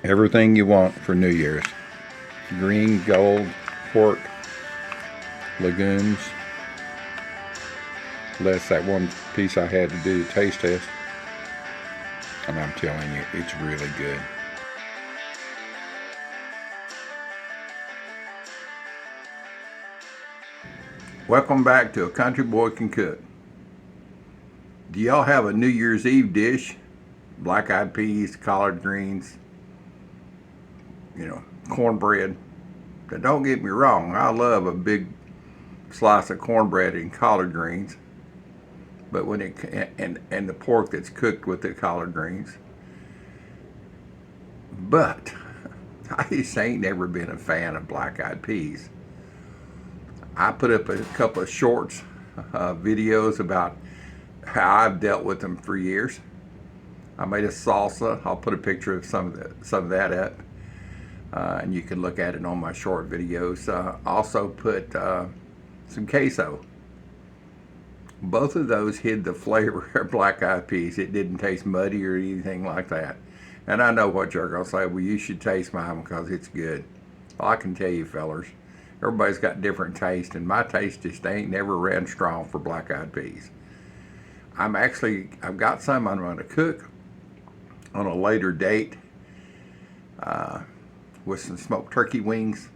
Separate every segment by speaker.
Speaker 1: Everything you want for New Year's. Green, gold, pork, legumes. Less that one piece I had to do the taste test. And I'm telling you, it's really good. Welcome back to A Country Boy Can Cook. Do y'all have a New Year's Eve dish? Black-eyed peas, collard greens, cornbread. Now don't get me wrong, I love a big slice of cornbread and collard greens. But when and the pork that's cooked with the collard greens. But I just ain't never been a fan of black-eyed peas. I put up a couple of shorts, videos about how I've dealt with them for years. I made a salsa. I'll put a picture of some of that up, and you can look at it on my short videos. Also put some queso. Both of those hid the flavor of black-eyed peas. It didn't taste muddy or anything like that. And I know what you're going to say. Well, you should taste mine because it's good. Well, I can tell you, fellers, everybody's got different taste, and my taste just ain't never ran strong for black-eyed peas. I've got some I'm going to cook on a later date with some smoked turkey wings.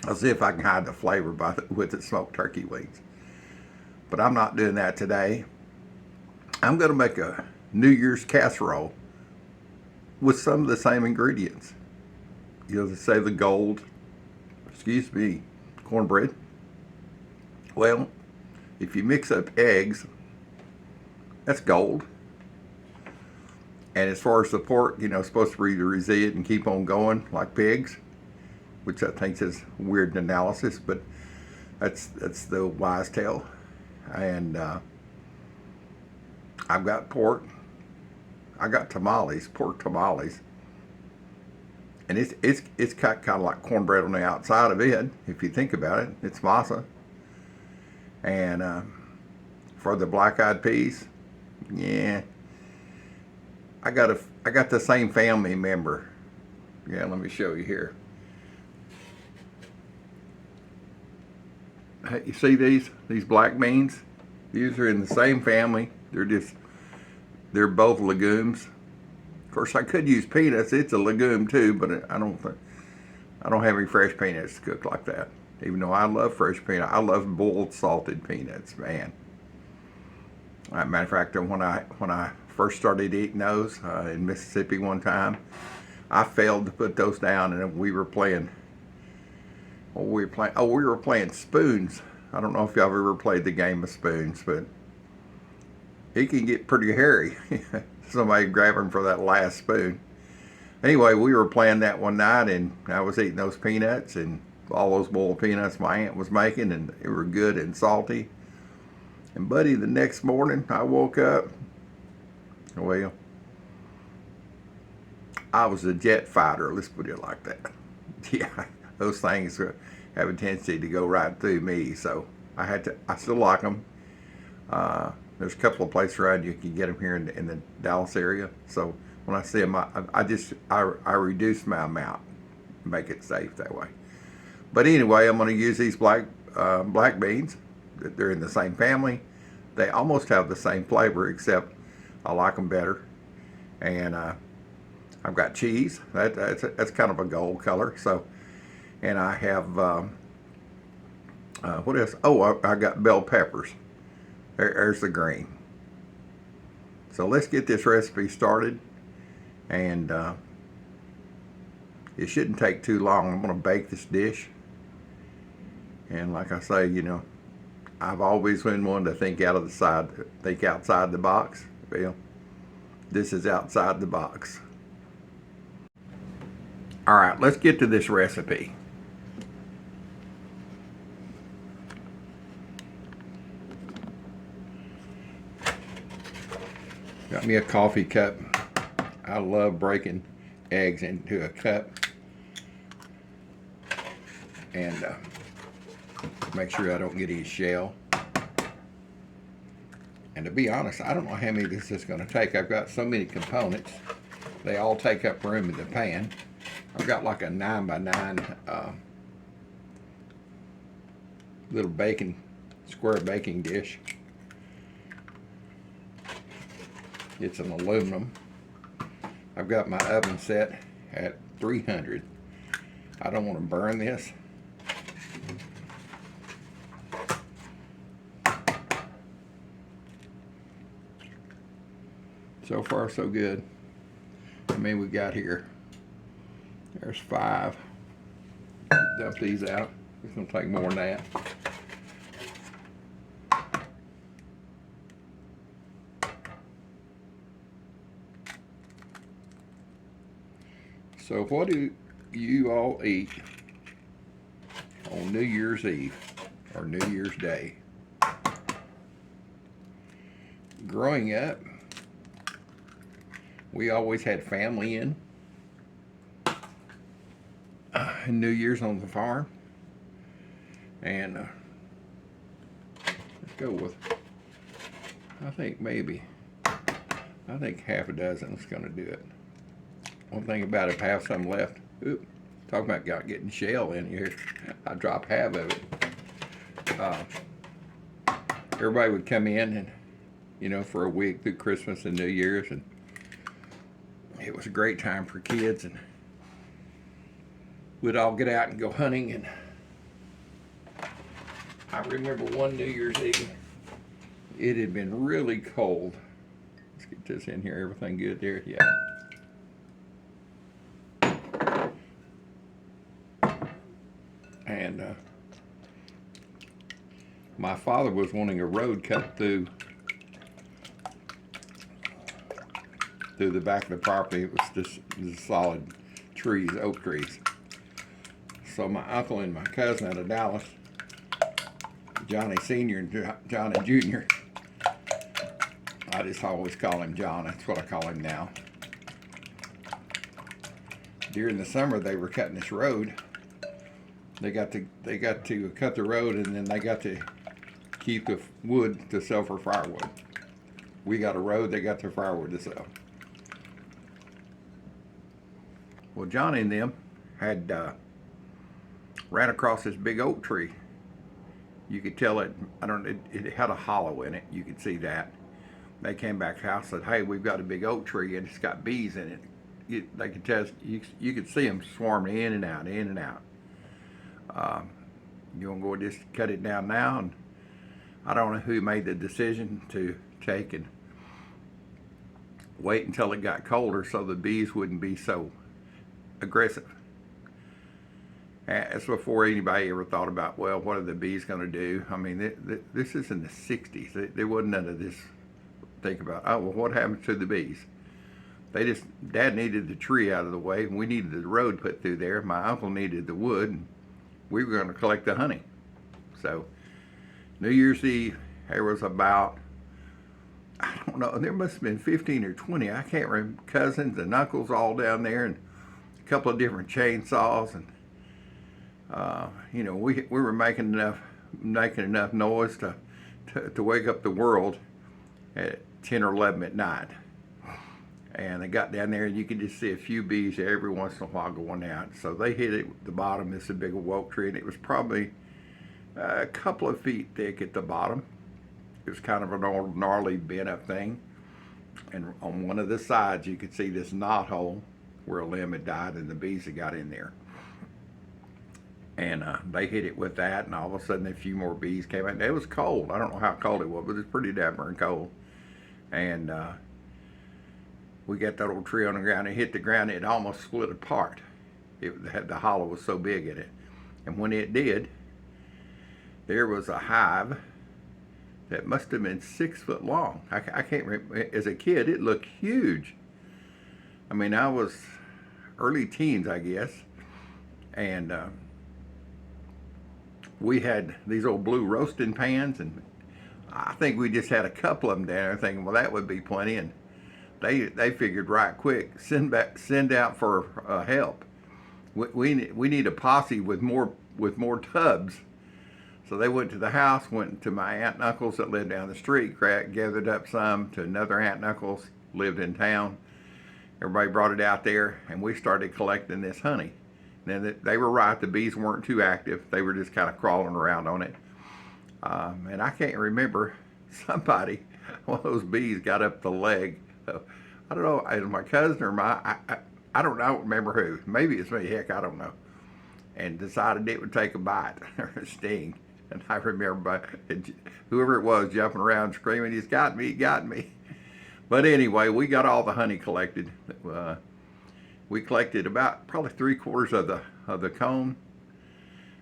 Speaker 1: I'll see if I can hide the flavor with the smoked turkey wings. But I'm not doing that today. I'm going to make a New Year's casserole with some of the same ingredients. Say the cornbread. Well, if you mix up eggs, that's gold. And as far as the pork, supposed to be resilient and keep on going like pigs, which I think is weird analysis, but that's the wise tale. And I've got pork. I got tamales, pork tamales, and it's kind of like cornbread on the outside of it. If you think about it, it's masa. And for the black-eyed peas, yeah, I got the same family member. Yeah, let me show you here. You see these black beans? These are in the same family. They're both legumes. Of course, I could use peanuts. It's a legume too, but I don't have any fresh peanuts cooked like that. Even though I love fresh peanuts, I love boiled salted peanuts, man. Matter of fact, when I first started eating those in Mississippi one time, I failed to put those down, and we were playing. We were playing spoons. I don't know if y'all ever played the game of spoons, but it can get pretty hairy. Somebody grabbing for that last spoon. Anyway, we were playing that one night, and I was eating those peanuts and all those boiled peanuts my aunt was making, and they were good and salty. And buddy, the next morning I woke up. Well, I was a jet fighter. Let's put it like that. Yeah. Those things have a tendency to go right through me, so I still like them. There's a couple of places around you can get them here in the Dallas area. So when I see them, I reduce my amount, make it safe that way. But anyway, I'm going to use these black beans. They're in the same family. They almost have the same flavor, except I like them better. And I've got cheese. That's kind of a gold color. So. And I have, what else? Oh, I got bell peppers. There's the green. So let's get this recipe started. And it shouldn't take too long. I'm going to bake this dish. And like I say, I've always been one to think outside the box. Well, this is outside the box. All right, let's get to this recipe. Got me a coffee cup. I love breaking eggs into a cup and make sure I don't get any shell. And to be honest, I don't know how many this is going to take. I've got so many components. they all take up room in the pan. I've got like a 9x9 little square baking dish. It's an aluminum. I've got my oven set at 300. I don't want to burn this. So far, so good. I mean, we got here. There's 5. Dump these out. It's gonna take more than that. So what do you all eat on New Year's Eve or New Year's Day? Growing up, we always had family in New Year's on the farm. And let's go with, I think half a dozen is going to do it. One thing about it, if I have some left, talking about getting shell in here, I drop half of it. Everybody would come in and, you know, for a week through Christmas and New Year's, and it was a great time for kids, and we'd all get out and go hunting. And I remember one New Year's Eve, it had been really cold. Let's get this in here, everything good there? Yeah. And my father was wanting a road cut through the back of the property. It was just solid trees, oak trees. So my uncle and my cousin out of Dallas, Johnny Sr. and Johnny Jr., I just always call him John. That's what I call him now. During the summer, they were cutting this road. They got to cut the road, and then they got to keep the wood to sell for firewood. We got a road, they got their firewood to sell. Well, Johnny and them had ran across this big oak tree. You could tell it had a hollow in it. You could see that. They came back to the house and said, "Hey, we've got a big oak tree and it's got bees in it." They could tell, you could see them swarming in and out, in and out. You want to go just cut it down now? And I don't know who made the decision to take and wait until it got colder so the bees wouldn't be so aggressive. That's before anybody ever thought about, well, what are the bees going to do? I mean, this is in the 60s. There wasn't none of this think about, oh, well, what happens to the bees? Dad needed the tree out of the way, and we needed the road put through there. My uncle needed the wood, and we were going to collect the honey. So New Year's Eve, there was about, I don't know, there must have been 15 or 20, I can't remember, cousins and uncles all down there, and a couple of different chainsaws, and you know, we were making enough noise to wake up the world at 10 or 11 at night. And they got down there, and you could just see a few bees every once in a while going out. So they hit it at the bottom. This is a big oak tree, and it was probably a couple of feet thick at the bottom. It was kind of an old gnarly bent up thing. And on one of the sides, you could see this knot hole where a limb had died, and the bees had got in there. And they hit it with that, and all of a sudden a few more bees came out. It was cold. I don't know how cold it was, but it was pretty damn cold. And we got that old tree on the ground. It hit the ground. It almost split apart. The hollow was so big in it. And when it did, there was a hive that must have been 6 foot long. I can't remember. As a kid, it looked huge. I mean, I was early teens, I guess. And we had these old blue roasting pans, and I think we just had a couple of them down there thinking, well, that would be plenty. And they figured right quick, send out for help. We need a posse with more tubs. So they went to the house, went to my aunt and uncles that lived down the street, gathered up some to another aunt and uncles lived in town, everybody brought it out there, and we started collecting this honey. Now, they were right. The bees weren't too active. They were just kind of crawling around on it. And I can't remember, somebody, one of those bees got up the leg. I don't know, it was my cousin or I don't remember who. Maybe it's me, heck, I don't know. And decided it would take a bite or a sting. And I remember whoever it was jumping around screaming, he's got me, he got me. But anyway, we got all the honey collected. We collected about probably 3/4 of the cone,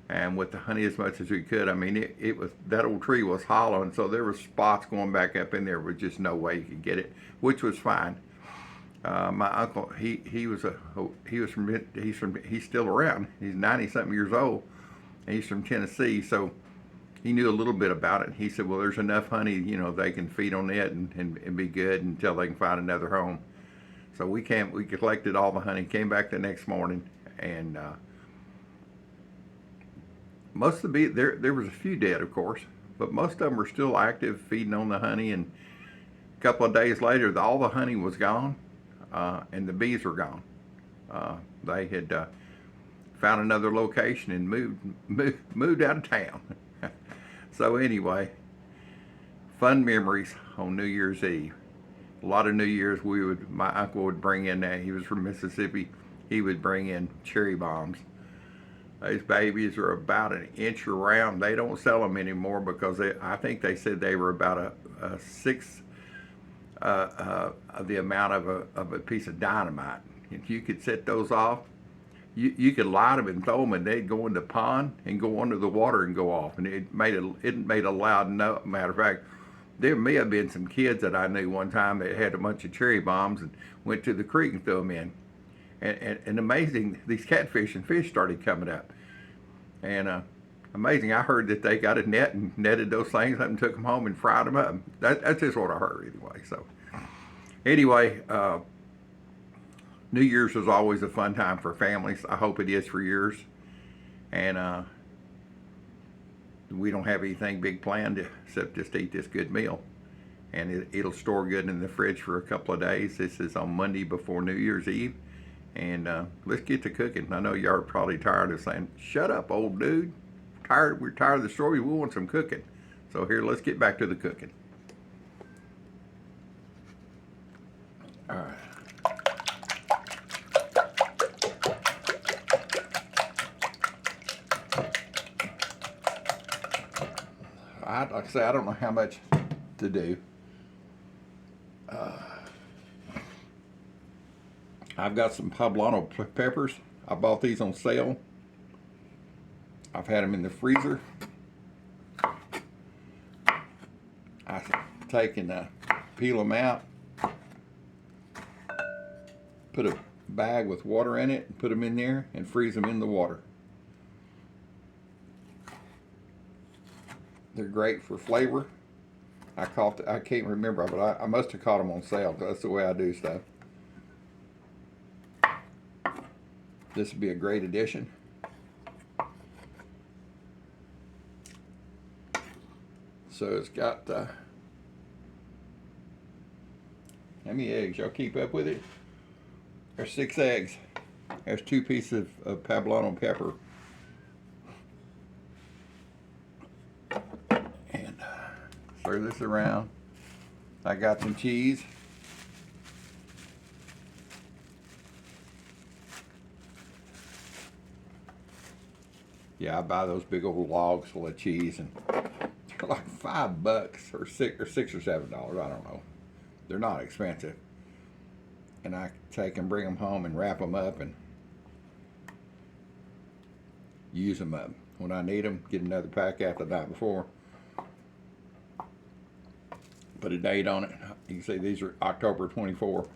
Speaker 1: and with the honey as much as we could. I mean, it was, that old tree was hollow, and so there were spots going back up in there with just no way you could get it, which was fine. My uncle, he's still around. He's 90-something years old, and he's from Tennessee, so he knew a little bit about it. He said, well, there's enough honey, they can feed on it and be good until they can find another home. So we collected all the honey, came back the next morning, and most of the bees, there was a few dead, of course, but most of them were still active, feeding on the honey. And a couple of days later, all the honey was gone, and the bees were gone. They had found another location and moved out of town. So anyway, fun memories on New Year's Eve. A lot of New Year's, my uncle would bring in, he was from Mississippi, he would bring in cherry bombs. These babies are about an inch around. They don't sell them anymore because I think they said they were about a sixth of the amount of a piece of dynamite. If you could set those off, you could light them and throw them, and they'd go in the pond and go under the water and go off. And it made a loud note. Matter of fact, there may have been some kids that I knew one time that had a bunch of cherry bombs and went to the creek and threw them in. And amazing, these catfish and fish started coming up. And amazing, I heard that they got a net and netted those things up and took them home and fried them up. That's just what I heard anyway. So anyway, New Year's was always a fun time for families. I hope it is for yours. And we don't have anything big planned except just eat this good meal. And it'll store good in the fridge for a couple of days. This is on Monday before New Year's Eve. And let's get to cooking. I know y'all are probably tired of saying, shut up, old dude. We're tired of the story. We want some cooking. So here, let's get back to the cooking. All right. Like I say, I don't know how much to do. I've got some poblano peppers. I bought these on sale. I've had them in the freezer. I've taken, peel them out, put a bag with water in it, and put them in there and freeze them in the water. They're great for flavor. I can't remember, but I must have caught them on sale. That's the way I do stuff. This would be a great addition. So it's got, how many eggs? Y'all keep up with it? There's 6 eggs. There's 2 pieces of poblano pepper. And stir this around. I got some cheese. Yeah, I buy those big old logs full of cheese, and they're like $5 or $6 or $7. I don't know. They're not expensive. And I take and bring them home and wrap them up and use them up. When I need them, get another pack after the night before. Put a date on it. You can see these are October 24.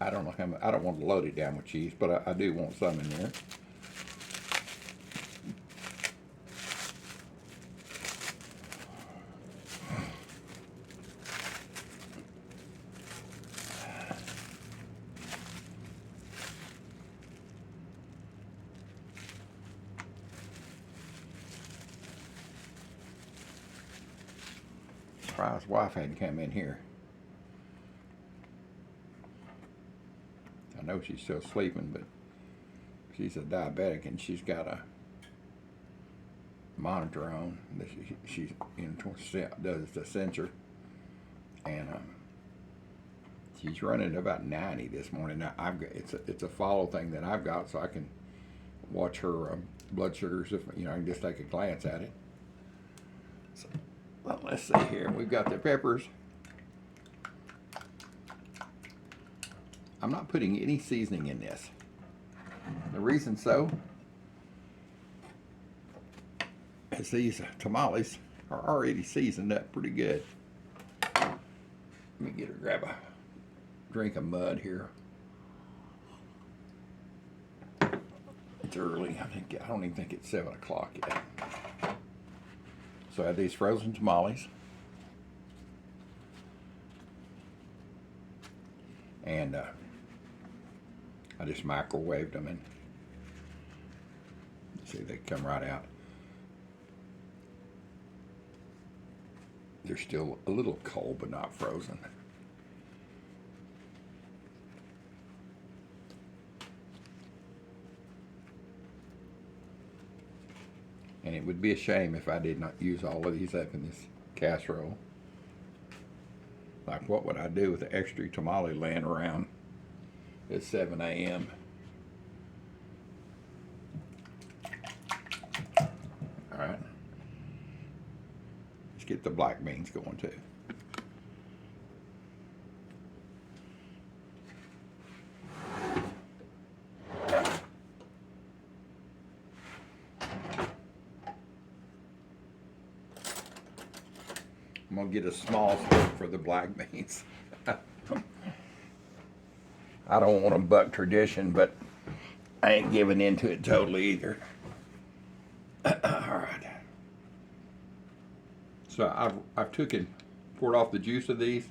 Speaker 1: I don't know how much, I don't want to load it down with cheese, but I do want some in there. Surprised wife hadn't come in here. I know she's still sleeping, but she's a diabetic and she's got a monitor on that she's does the sensor, and she's running about 90 this morning. Now it's a follow thing that I've got, so I can watch her blood sugars if I can just take a glance at it. So, well, let's see here. We've got the peppers. I'm not putting any seasoning in this. The reason so is these tamales are already seasoned up pretty good. Let me grab a drink of mud here. It's early. I don't even think it's 7 o'clock yet. So I have these frozen tamales. And I just microwaved them, and see, they come right out. They're still a little cold, but not frozen. And it would be a shame if I did not use all of these up in this casserole. Like, what would I do with the extra tamale laying around at 7 a.m.? All right. Let's get the black beans going too. I'm gonna get a small spoon for the black beans. I don't want to buck tradition, but I ain't giving into it totally either. All right. So I've poured off the juice of these,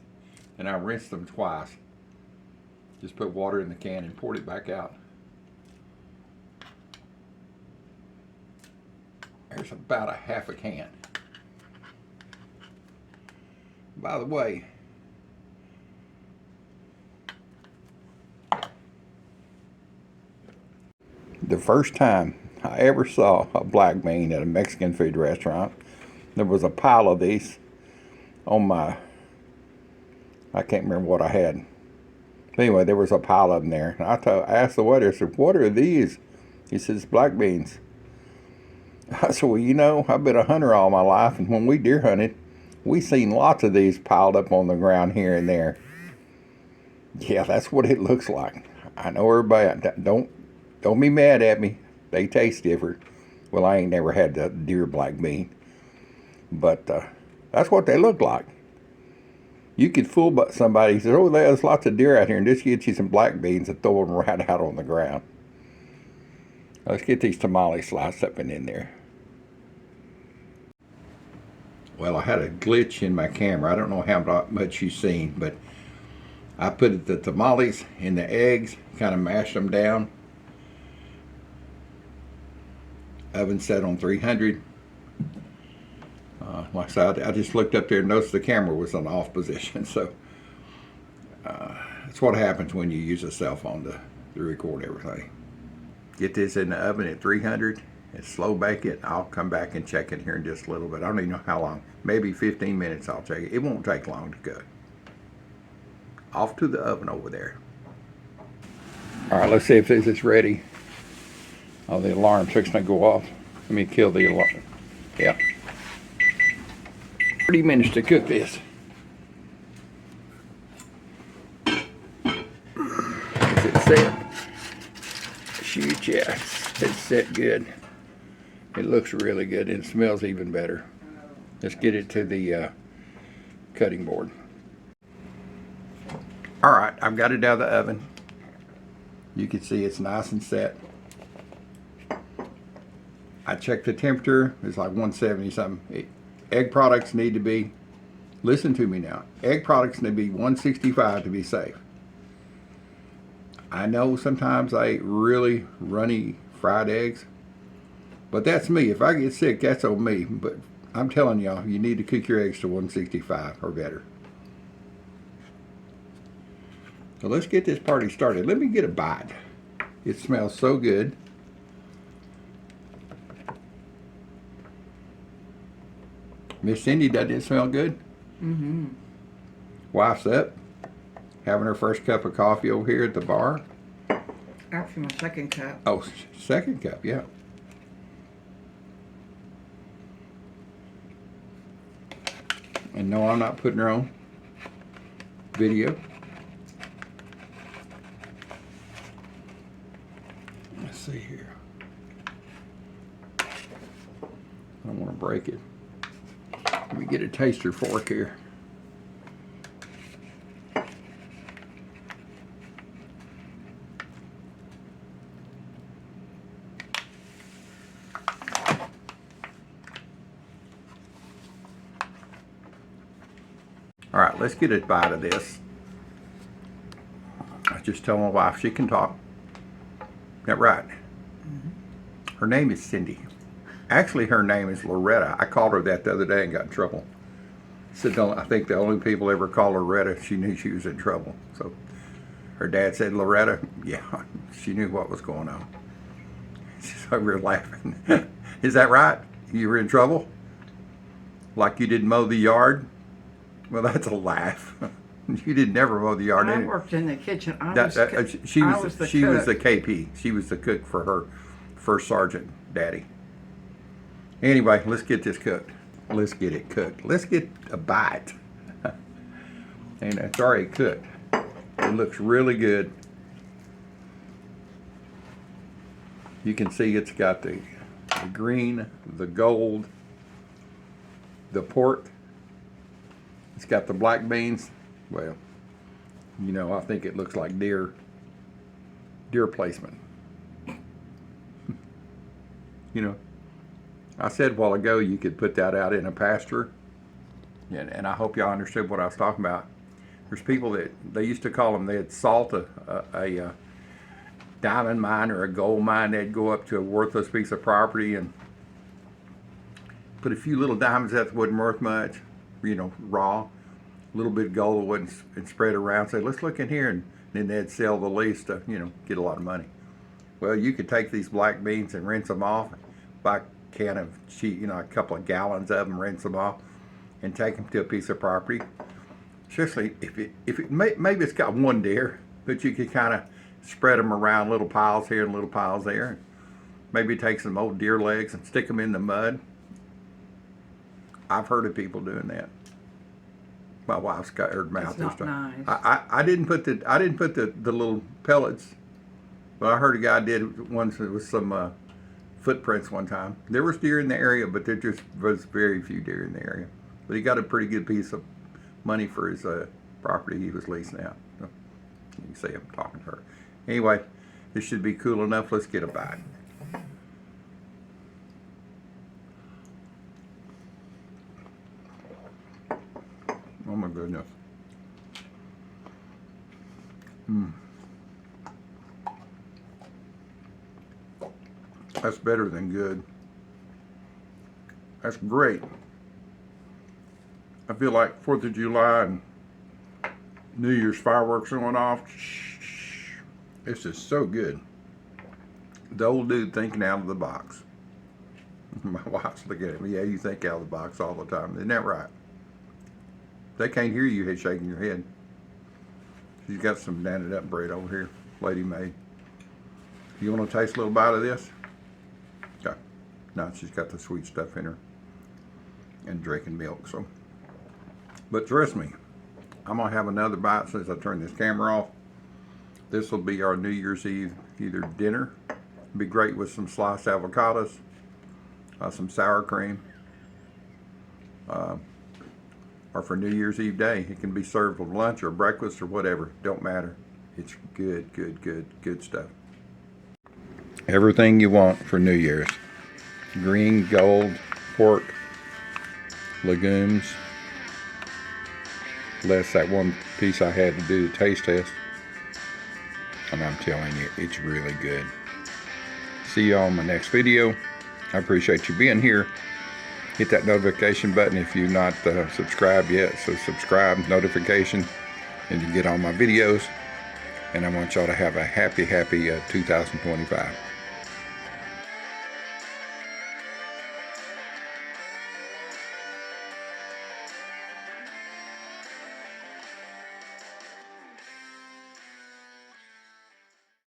Speaker 1: and I rinsed them twice. Just put water in the can and poured it back out. There's about a half a can. By the way, the first time I ever saw a black bean at a Mexican food restaurant, there was a pile of these on I can't remember what I had. Anyway, there was a pile of them there. And I asked the waiter, I said, "What are these?" He says, "Black beans." I said, "Well, I've been a hunter all my life, and when we deer hunted, we seen lots of these piled up on the ground here and there." Yeah, that's what it looks like. I know everybody, don't be mad at me. They taste different. Well, I ain't never had the deer black bean. But that's what they look like. You could fool somebody. He says, "Oh, there's lots of deer out here, and just get you some black beans and throw them right out on the ground." Let's get these tamales sliced up and in there. Well, I had a glitch in my camera. I don't know how much you've seen, but I put the tamales in the eggs, kind of mashed them down. Oven set on 300. Like I said, I just looked up there and noticed the camera was in off position. So that's what happens when you use a cell phone to record everything. Get this in the oven at 300 and slow bake it. I'll come back and check it here in just a little bit. I don't even know how long. Maybe 15 minutes I'll check it. It won't take long to cook. Off to the oven over there. All right, let's see if this is ready. Oh, the alarm's fixing to go off. Let me kill the alarm. Yeah. 30 minutes to cook this. Is it set? Shoot, yeah, it's set good. It looks really good and it smells even better. Let's get it to the cutting board. All right, I've got it out of the oven. You can see it's nice and set. I checked the temperature. It's like 170 something. Egg products need to be, listen to me now, egg products need to be 165 to be safe. I know sometimes I eat really runny fried eggs, but that's me. If I get sick, that's on me. But I'm telling y'all, you need to cook your eggs to 165 or better. So let's get this party started. Let me get a bite. It smells so good. Miss Cindy, doesn't it smell good?
Speaker 2: Mm-hmm.
Speaker 1: Wife's up, having her first cup of coffee over here at the bar.
Speaker 2: Actually, my second cup.
Speaker 1: Oh, second cup, yeah. And no, I'm not putting her on video. Let's see here. I don't want to break it. Let me get a taster fork here. All right, let's get a bite of this. I just tell my wife she can talk. Is that right? Mm-hmm. Her name is Cindy. Actually, her name is Loretta. I called her that the other day and got in trouble. Said, I think the only people ever called her Loretta, she knew she was in trouble. So her dad said, Loretta, yeah, she knew what was going on. So we were laughing. Is that right? You were in trouble? Like you didn't mow the yard? Well, that's a laugh. You did never mow the yard.
Speaker 2: I worked in the kitchen.
Speaker 1: She was the KP. She was the cook for her first sergeant daddy. Anyway, let's get this cooked. Let's get it cooked. Let's get a bite. And it's already cooked. It looks really good. You can see it's got the green, the gold, the pork. It's got the black beans. Well, you know, I think it looks like deer placement. You know, I said a while ago you could put that out in a pasture, and I hope y'all understood what I was talking about. There's people that they used to call them, they'd salt a diamond mine or a gold mine. They'd go up to a worthless piece of property and put a few little diamonds that wasn't worth much, you know, raw, a little bit of gold wouldn't, and spread around, say, let's look in here, and then they'd sell the lease to, you know, get a lot of money. Well, you could take these black beans and rinse them off, buy a can of cheap, you know, a couple of gallons of them, rinse them off, and take them to a piece of property. Especially if maybe it's got one deer, but you could kind of spread them around, little piles here and little piles there. Maybe take some old deer legs and stick them in the mud. I've heard of people doing that. My wife's got her mouth
Speaker 2: this time.
Speaker 1: Nice. I didn't put the little pellets, but I heard a guy did once with some footprints one time. There was deer in the area, but there just was very few deer in the area. But he got a pretty good piece of money for his property he was leasing out. So you can see him talking to her. Anyway, this should be cool enough. Let's get a bite. Oh my goodness. That's better than good. That's great. I feel like 4th of July and New Year's fireworks going off. This is so good. The old dude thinking out of the box. My wife's looking at me. Yeah, you think out of the box all the time. Isn't that right? They can't hear you shaking your head. She's got some banded up bread over here, lady made. You want to taste a little bite of this? Okay. No, she's got the sweet stuff in her and drinking milk. So, but trust me, I'm gonna have another bite since I turned this camera off. This will be our New Year's Eve either dinner. It'd be great with some sliced avocados, some sour cream. Or for New Year's Eve day, it can be served with lunch or breakfast or whatever. Don't matter. It's good, good, good, good stuff. Everything you want for New Year's. Green, gold, pork, legumes. Less that one piece I had to do the taste test. And I'm telling you, it's really good. See y'all in my next video. I appreciate you being here. Hit that notification button if you're not subscribed yet. So subscribe, notification, and you get all my videos. And I want y'all to have a happy 2025.